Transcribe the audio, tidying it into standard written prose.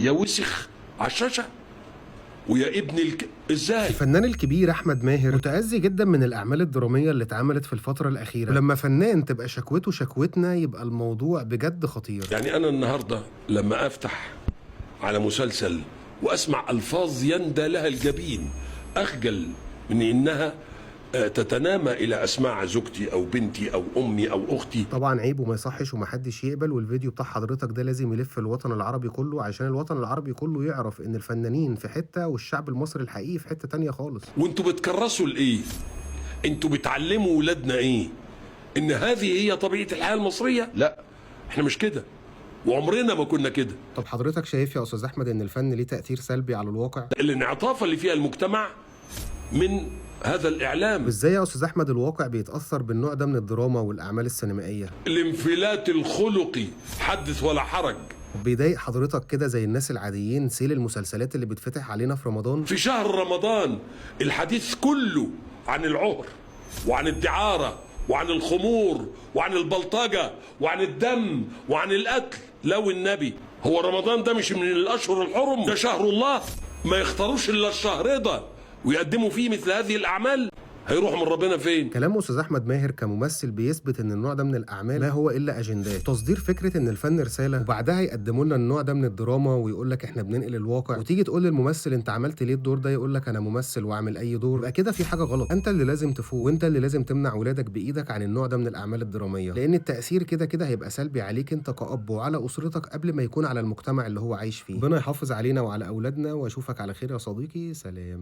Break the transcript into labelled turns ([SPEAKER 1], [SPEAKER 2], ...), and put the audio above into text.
[SPEAKER 1] يا وسخ على الشاشه ويا ابن ازاي؟
[SPEAKER 2] الفنان الكبير احمد ماهر متأذي جدا من الاعمال الدراميه اللي اتعملت في الفتره الاخيره، ولما فنان تبقى شكوته شكوتنا يبقى الموضوع بجد خطير.
[SPEAKER 1] يعني انا النهارده لما افتح على مسلسل واسمع الفاظ يندى لها الجبين اخجل من انها تتنامى الى اسماع زوجتي او بنتي او امي او اختي.
[SPEAKER 2] طبعا عيب وما يصحش ومحدش يقبل، والفيديو بتاع حضرتك ده لازم يلف الوطن العربي كله عشان الوطن العربي كله يعرف ان الفنانين في حته والشعب المصري الحقيقي في حته تانية خالص.
[SPEAKER 1] وانتوا بتكرسوا لايه؟ انتوا بتعلموا ولادنا ايه؟ ان هذه هي طبيعه الحياه المصريه؟ لا، احنا مش كده وعمرنا ما كنا كده.
[SPEAKER 2] طب حضرتك شايف يا استاذ احمد ان الفن ليه تأثير سلبي على الواقع؟
[SPEAKER 1] الانعطاف اللي فيها المجتمع من هذا الاعلام.
[SPEAKER 2] ازاي يا استاذ احمد الواقع بيتأثر بالنوع ده من الدراما والاعمال السينمائيه؟
[SPEAKER 1] الانفلات الخلقي حدث ولا حرج.
[SPEAKER 2] بيضايق حضرتك كده زي الناس العاديين سيل المسلسلات اللي بتفتح علينا في رمضان؟
[SPEAKER 1] في شهر رمضان الحديث كله عن العهر وعن الدعارة وعن الخمور وعن البلطجة وعن الدم وعن القتل. لو النبي هو رمضان ده مش من الأشهر الحرم؟ ده شهر الله، ما يختاروش إلا الشهر ده ويقدموا فيه مثل هذه الأعمال، هيروحوا من ربنا فين؟
[SPEAKER 2] كلام استاذ احمد ماهر كممثل بيثبت ان النوع ده من الاعمال ما هو الا اجندات تصدير فكره ان الفن رساله، وبعدها يقدموا لنا النوع ده من الدراما ويقول لك احنا بننقل الواقع، وتيجي تقول للممثل انت عملت ليه الدور ده يقول لك انا ممثل واعمل اي دور. يبقى كده في حاجه غلط. انت اللي لازم تفوق، وانت اللي لازم تمنع ولادك بايدك عن النوع ده من الاعمال الدراميه، لان التاثير كده كده هيبقى سلبي عليك انت كأب وعلى اسرتك قبل ما يكون على المجتمع اللي هو عايش فيه. ربنا يحافظ علينا وعلى اولادنا، واشوفك على خير يا صديقي. سلام.